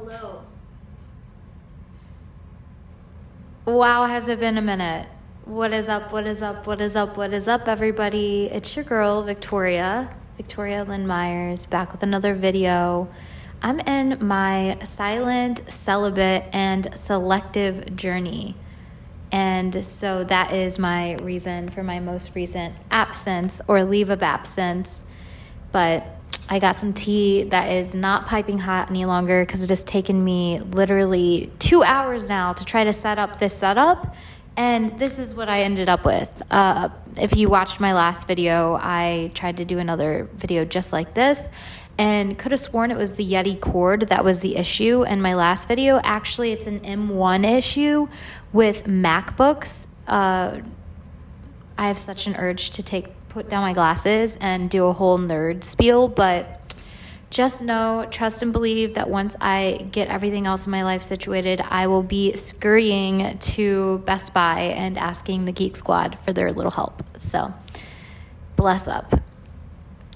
Hello. Wow, has it been a minute? What is up? What is up? What is up? What is up, everybody? It's your girl, Victoria Lynn Myers, back with another video. I'm in my silent, celibate, and selective journey. And so that is my reason for my most recent absence or leave of absence. But I got some tea that is not piping hot any longer because it has taken me literally 2 hours now to try to set up this setup. And this is what I ended up with. If you watched my last video, I tried to do another video just like this and could have sworn it was the Yeti cord that was the issue in my last video. Actually, it's an M1 issue with MacBooks. I have such an urge to put down my glasses and do a whole nerd spiel, but just know, trust and believe that once I get everything else in my life situated, I will be scurrying to Best Buy and asking the Geek Squad for their little help. So, bless up.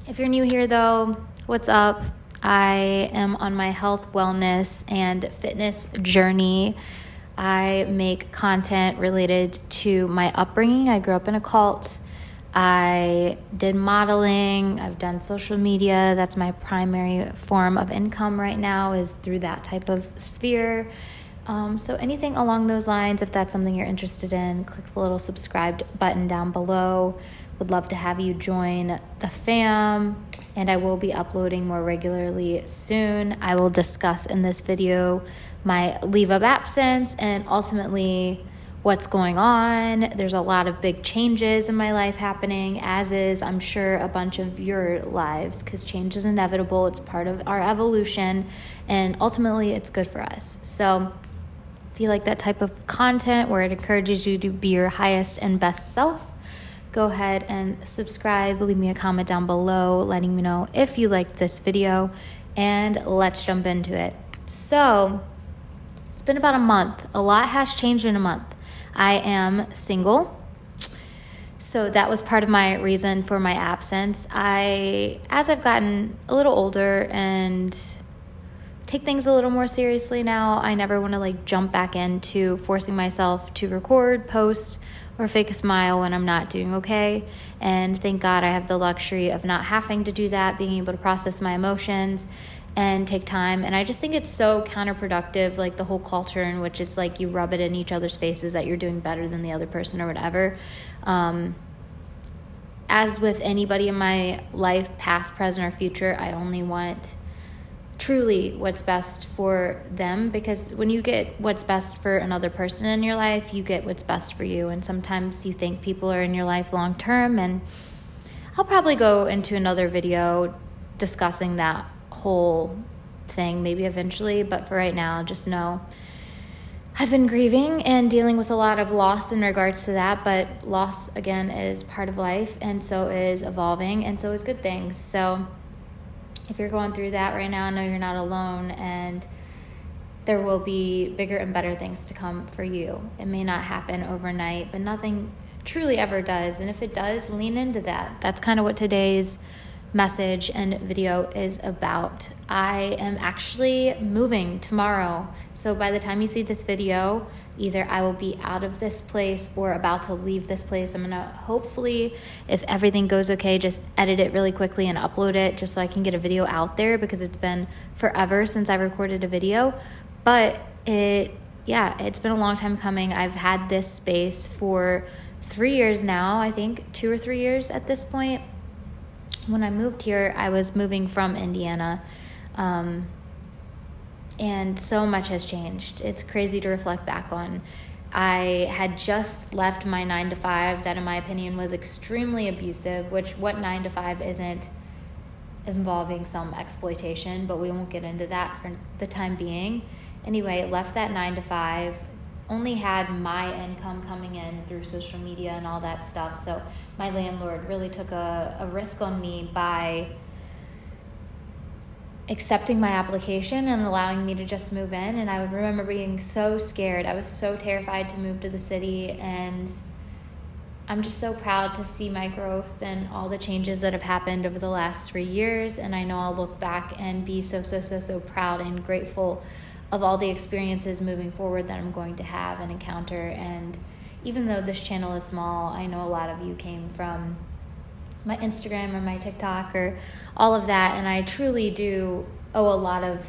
If you're new here though, what's up? I am on my health, wellness, and fitness journey. I make content related to my upbringing. I grew up in a cult. I did modeling. I've done social media. That's my primary form of income right now, is through that type of sphere. So anything along those lines, if that's something you're interested in, click the little subscribed button down below. Would love to have you join the fam, and I will be uploading more regularly soon. I will discuss in this video my leave of absence and ultimately what's going on. There's a lot of big changes in my life happening, as is, I'm sure, a bunch of your lives, because change is inevitable. It's part of our evolution, and ultimately it's good for us. So if you like that type of content where it encourages you to be your highest and best self, go ahead and subscribe. Leave me a comment down below letting me know if you liked this video, and let's jump into it. So it's been about a month. A lot has changed in a month. I am single, so that was part of my reason for my absence. As I've gotten a little older and take things a little more seriously now, I never want to jump back into forcing myself to record, post, or fake a smile when I'm not doing okay. And thank God I have the luxury of not having to do that, being able to process my emotions and take time. And I just think it's so counterproductive, the whole culture in which it's you rub it in each other's faces that you're doing better than the other person or whatever. As with anybody in my life, past, present, or future, I only want truly what's best for them, because when you get what's best for another person in your life, you get what's best for you. And sometimes you think people are in your life long term, and I'll probably go into another video discussing that whole thing maybe eventually, but for right now, just know I've been grieving and dealing with a lot of loss in regards to that, but loss again is part of life, and so is evolving, and so is good things. So if you're going through that right now, know you're not alone, and there will be bigger and better things to come for you. It may not happen overnight, but nothing truly ever does, and if it does, lean into that. That's kind of what today's message and video is about. I am actually moving tomorrow, so by the time you see this video, either I will be out of this place or about to leave this place. I'm gonna hopefully, if everything goes okay, just edit it really quickly and upload it just so I can get a video out there, because it's been forever since I recorded a video. But it's been a long time coming. I've had this space for 3 years now, I think 2 or 3 years at this point. When I moved here, I was moving from Indiana, and so much has changed. It's crazy to reflect back on. I had just left my 9-to-5 that in my opinion was extremely abusive, which what 9-to-5 isn't, involving some exploitation, but we won't get into that for the time being. Anyway, left that 9-to-5, only had my income coming in through social media and all that stuff. So my landlord really took a risk on me by accepting my application and allowing me to just move in. And I would remember being so scared. I was so terrified to move to the city, and I'm just so proud to see my growth and all the changes that have happened over the last 3 years. And I know I'll look back and be so proud and grateful of all the experiences moving forward that I'm going to have and encounter. And even though this channel is small, I know a lot of you came from my Instagram or my TikTok or all of that, and I truly do owe a lot of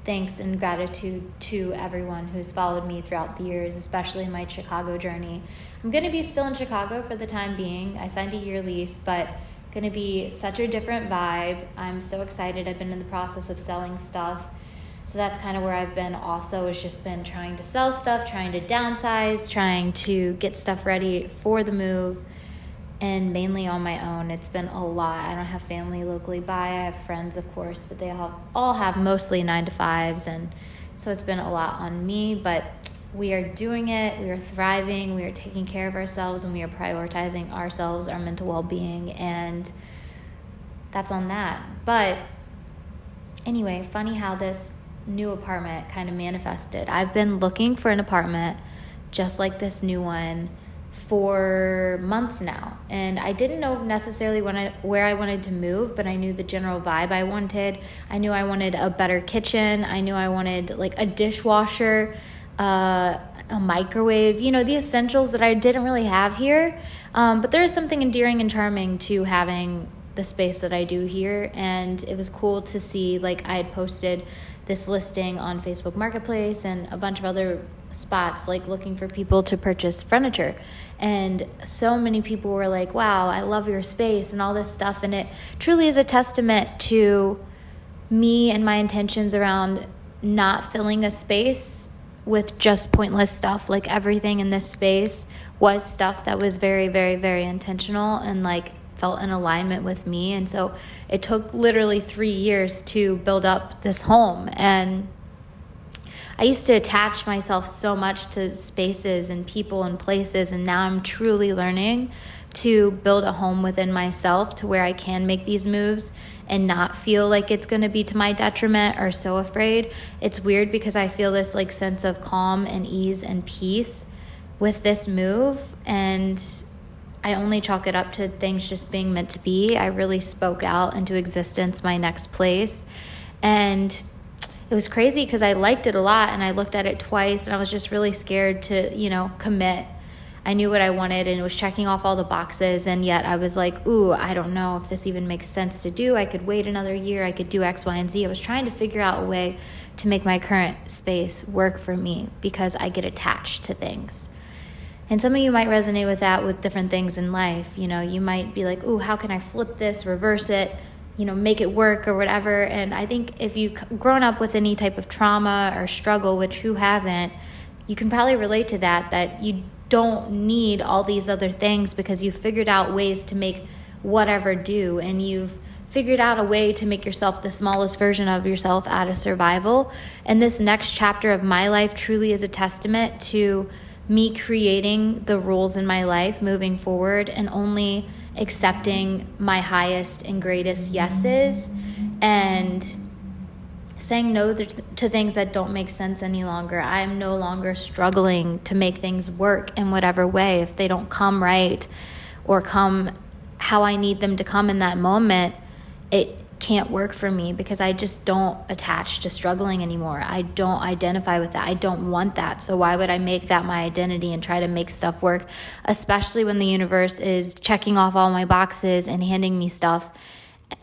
thanks and gratitude to everyone who's followed me throughout the years, especially in my Chicago journey. I'm going to be still in Chicago for the time being. I signed a year lease, but going to be such a different vibe. I'm so excited. I've been in the process of selling stuff. So that's kind of where I've been also, is just been trying to sell stuff, trying to downsize, trying to get stuff ready for the move, and mainly on my own. It's been a lot. I don't have family locally by. I have friends, of course, but they all have mostly 9-to-5s, and so it's been a lot on me, but we are doing it. We are thriving. We are taking care of ourselves, and we are prioritizing ourselves, our mental well-being, and that's on that. But anyway, funny how this new apartment kind of manifested. I've been looking for an apartment just like this new one for months now, and I didn't know necessarily where I wanted to move, but I knew the general vibe I wanted. I knew I wanted a better kitchen. I knew I wanted like a dishwasher, a microwave, the essentials that I didn't really have here. But there is something endearing and charming to having the space that I do here, and it was cool to see, like, I had posted this listing on Facebook Marketplace and a bunch of other spots, like looking for people to purchase furniture, and so many people were like, wow, I love your space and all this stuff. And it truly is a testament to me and my intentions around not filling a space with just pointless stuff. Like, everything in this space was stuff that was very, very, very intentional and like felt in alignment with me. And so it took literally 3 years to build up this home. And I used to attach myself so much to spaces and people and places, and now I'm truly learning to build a home within myself to where I can make these moves and not feel like it's going to be to my detriment or so afraid. It's weird because I feel this like sense of calm and ease and peace with this move, and I only chalk it up to things just being meant to be. I really spoke out into existence my next place, and it was crazy because I liked it a lot, and I looked at it twice, and I was just really scared to, commit. I knew what I wanted, and it was checking off all the boxes, and yet I was like, ooh, I don't know if this even makes sense to do. I could wait another year. I could do X, Y, and Z. I was trying to figure out a way to make my current space work for me because I get attached to things. And some of you might resonate with that with different things in life. You might be like, ooh, how can I flip this, reverse it, make it work or whatever. And I think if you've grown up with any type of trauma or struggle, which who hasn't, you can probably relate to that you don't need all these other things because you've figured out ways to make whatever do, and you've figured out a way to make yourself the smallest version of yourself out of survival. And this next chapter of my life truly is a testament to me creating the rules in my life moving forward and only accepting my highest and greatest yeses and saying no to things that don't make sense any longer. I'm no longer struggling to make things work in whatever way. If they don't come right or come how I need them to come in that moment, it can't work for me because I just don't attach to struggling anymore. I don't identify with that. I don't want that. So why would I make that my identity and try to make stuff work, especially when the universe is checking off all my boxes and handing me stuff?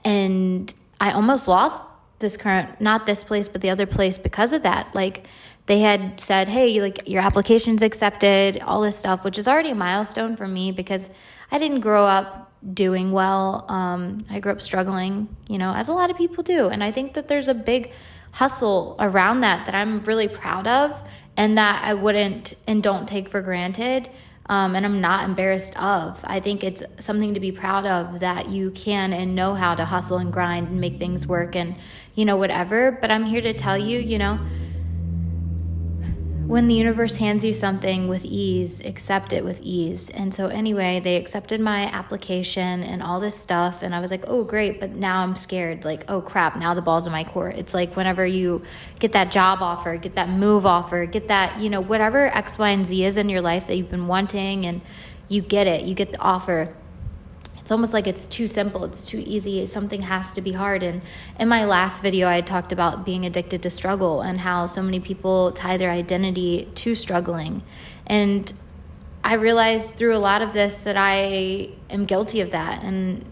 And I almost lost this current, not this place, but the other place because of that. Like, they had said, hey, like, your application's accepted, all this stuff, which is already a milestone for me because I didn't grow up doing well. I grew up struggling, as a lot of people do. And I think that there's a big hustle around that I'm really proud of and that I wouldn't and don't take for granted. And I'm not embarrassed of. I think it's something to be proud of that you can and know how to hustle and grind and make things work and, whatever. But I'm here to tell you, when the universe hands you something with ease, accept it with ease. And so anyway, they accepted my application and all this stuff. And I was like, oh, great. But now I'm scared. Like, oh, crap. Now the ball's in my court. It's like whenever you get that job offer, get that move offer, get that, whatever X, Y, and Z is in your life that you've been wanting and you get it. You get the offer. it's almost like it's too simple, it's too easy, something has to be hard. And in my last video, I talked about being addicted to struggle and how so many people tie their identity to struggling. And I realized through a lot of this that I am guilty of that, and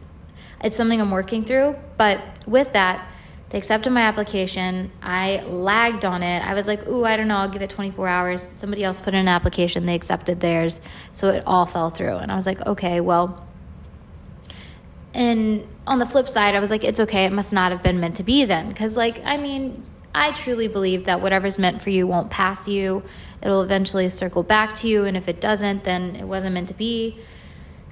it's something I'm working through. But with that, they accepted my application. I lagged on it. I was like, ooh, I don't know, I'll give it 24 hours. Somebody else put in an application, they accepted theirs, so it all fell through. And I was like, okay, well, and on the flip side, I was like, it's okay, it must not have been meant to be then. Because, I truly believe that whatever's meant for you won't pass you. It'll eventually circle back to you, and if it doesn't, then it wasn't meant to be.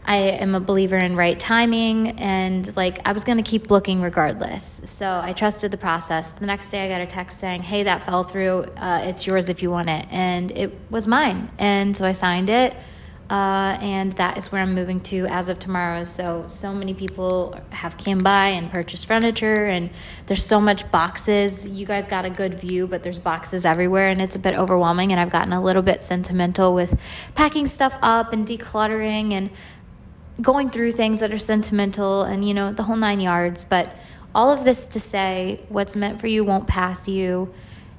I am a believer in right timing, and I was going to keep looking regardless. So I trusted the process. The next day I got a text saying, hey, that fell through. It's yours if you want it. And it was mine. And so I signed it. And that is where I'm moving to as of tomorrow. So many people have came by and purchased furniture, and there's so much boxes. You guys got a good view, but there's boxes everywhere, and it's a bit overwhelming. And I've gotten a little bit sentimental with packing stuff up and decluttering and going through things that are sentimental and, the whole 9 yards. But all of this to say, what's meant for you won't pass you.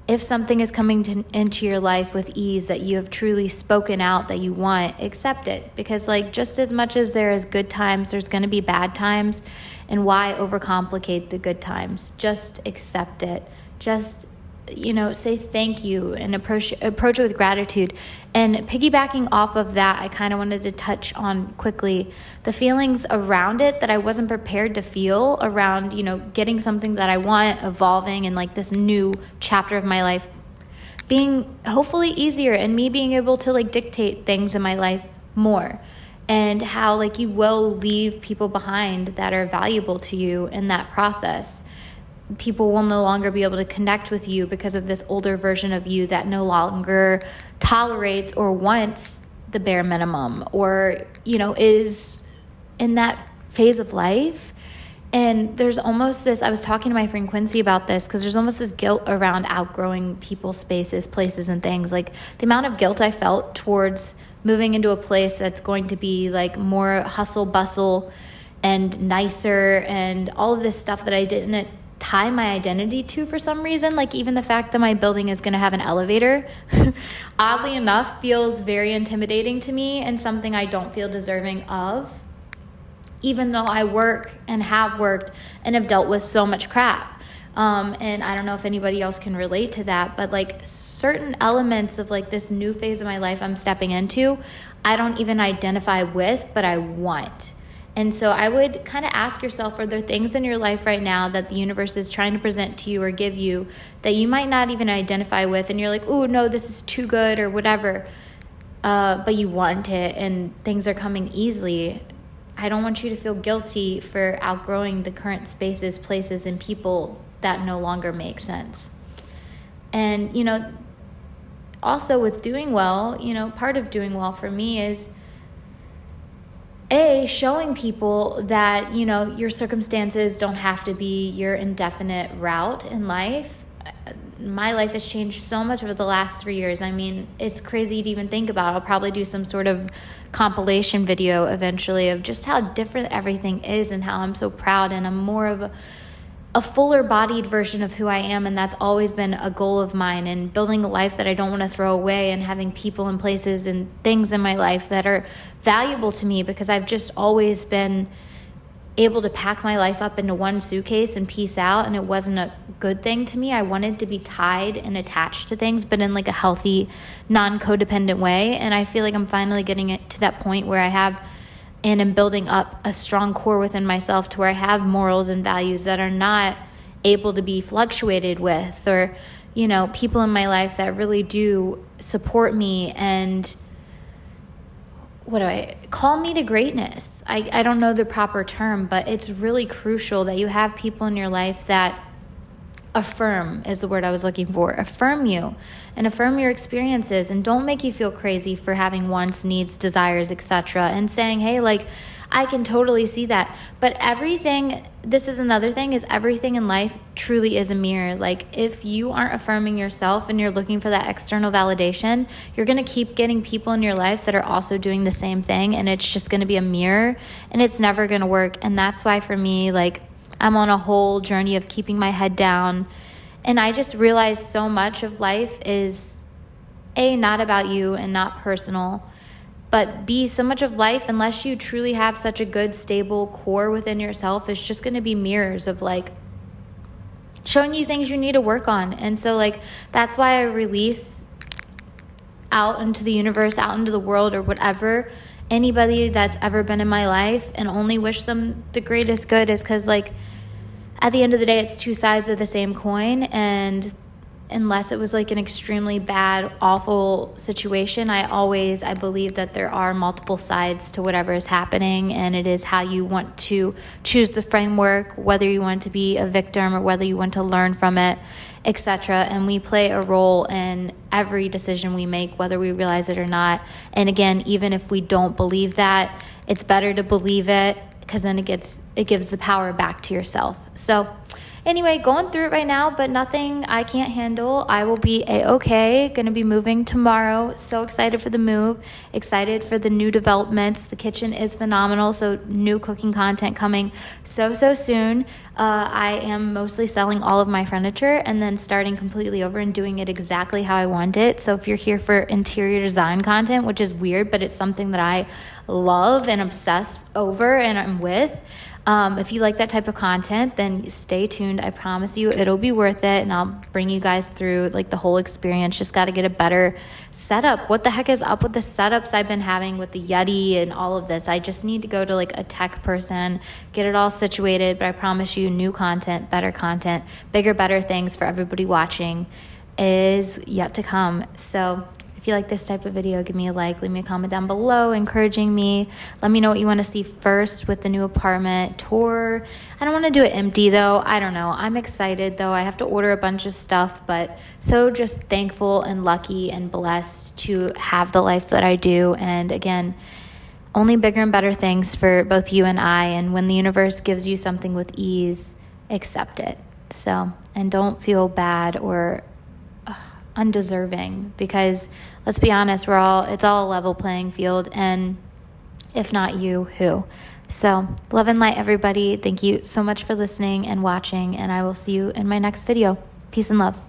If something is coming into your life with ease that you have truly spoken out that you want, accept it. Because just as much as there is good times, there's going to be bad times. And why overcomplicate the good times? Just accept it. Just say thank you and approach it with gratitude. And piggybacking off of that, I kind of wanted to touch on quickly the feelings around it that I wasn't prepared to feel around, getting something that I want, evolving, and this new chapter of my life being hopefully easier, and me being able to dictate things in my life more. And how you will leave people behind that are valuable to you in that process. People will no longer be able to connect with you because of this older version of you that no longer tolerates or wants the bare minimum, or, is in that phase of life. And there's almost this, I was talking to my friend Quincy about this, because there's almost this guilt around outgrowing people, spaces, places, and things. The amount of guilt I felt towards moving into a place that's going to be more hustle bustle and nicer and all of this stuff that I didn't tie my identity to for some reason. Even the fact that my building is going to have an elevator, oddly enough, feels very intimidating to me and something I don't feel deserving of, even though I work and have worked and have dealt with so much crap. And I don't know if anybody else can relate to that, but certain elements of this new phase of my life I'm stepping into, I don't even identify with, but I want. And so I would kind of ask yourself, are there things in your life right now that the universe is trying to present to you or give you that you might not even identify with, and you're like, oh, no, this is too good or whatever, but you want it and things are coming easily. I don't want you to feel guilty for outgrowing the current spaces, places, and people that no longer make sense. And, also with doing well, part of doing well for me is showing people that, your circumstances don't have to be your indefinite route in life. My life has changed so much over the last 3 years. It's crazy to even think about. I'll probably do some sort of compilation video eventually of just how different everything is and how I'm so proud, and I'm more of a fuller bodied version of who I am, and that's always been a goal of mine, and building a life that I don't want to throw away, and having people and places and things in my life that are valuable to me, because I've just always been able to pack my life up into one suitcase and peace out, and it wasn't a good thing to me. I wanted to be tied and attached to things, but in a healthy, non-codependent way, and I feel like I'm finally getting it to that point where I have and am building up a strong core within myself to where I have morals and values that are not able to be fluctuated with, or, people in my life that really do support me and call me to greatness. I don't know the proper term, but it's really crucial that you have people in your life that affirm is the word I was looking for. Affirm you and affirm your experiences, and don't make you feel crazy for having wants, needs, desires, etc. and saying, hey, like, I can totally see that. But everything, this is another thing, is everything in life truly is a mirror. Like, if you aren't affirming yourself and you're looking for that external validation, you're going to keep getting people in your life that are also doing the same thing, and it's just going to be a mirror, and it's never going to work. And that's why for me, like, I'm on a whole journey of keeping my head down. And I just realized so much of life is A, not about you and not personal, but B, so much of life, unless you truly have such a good, stable core within yourself, is just going to be mirrors of like showing you things you need to work on. And so like, that's why I release out into the universe, out into the world, or whatever, anybody that's ever been in my life, and only wish them the greatest good, is because like, at the end of the day, it's two sides of the same coin. And unless it was like an extremely bad, awful situation, I believe that there are multiple sides to whatever is happening, and it is how you want to choose the framework, whether you want to be a victim or whether you want to learn from it, etc. And we play a role in every decision we make, whether we realize it or not. And again, even if we don't believe that, it's better to believe it, because then it gives the power back to yourself. So anyway, going through it right now, but nothing I can't handle. I will be A-okay. Going to be moving tomorrow. So excited for the move. Excited for the new developments. The kitchen is phenomenal. So new cooking content coming so soon. I am mostly selling all of my furniture and then starting completely over and doing it exactly how I want it. So if you're here for interior design content, which is weird, but it's something that I love and obsess over and I'm with, if you like that type of content, then stay tuned. I promise you it'll be worth it, and I'll bring you guys through like the whole experience. Just got to get a better setup. What the heck is up with the setups I've been having with the Yeti and all of this? I just need to go to like a tech person, get it all situated, but I promise you new content, bigger, better things for everybody watching is yet to come. So if you like this type of video, give me a like, leave me a comment down below encouraging me. Let me know what you want to see first with the new apartment tour. I don't want to do it empty though. I don't know. I'm excited though. I have to order a bunch of stuff, but so just thankful and lucky and blessed to have the life that I do. And again, only bigger and better things for both you and I. And when the universe gives you something with ease, accept it. So, and don't feel bad or undeserving, because let's be honest, it's all a level playing field, and if not you, who? So love and light, everybody. Thank you so much for listening and watching, and I will see you in my next video. Peace and love.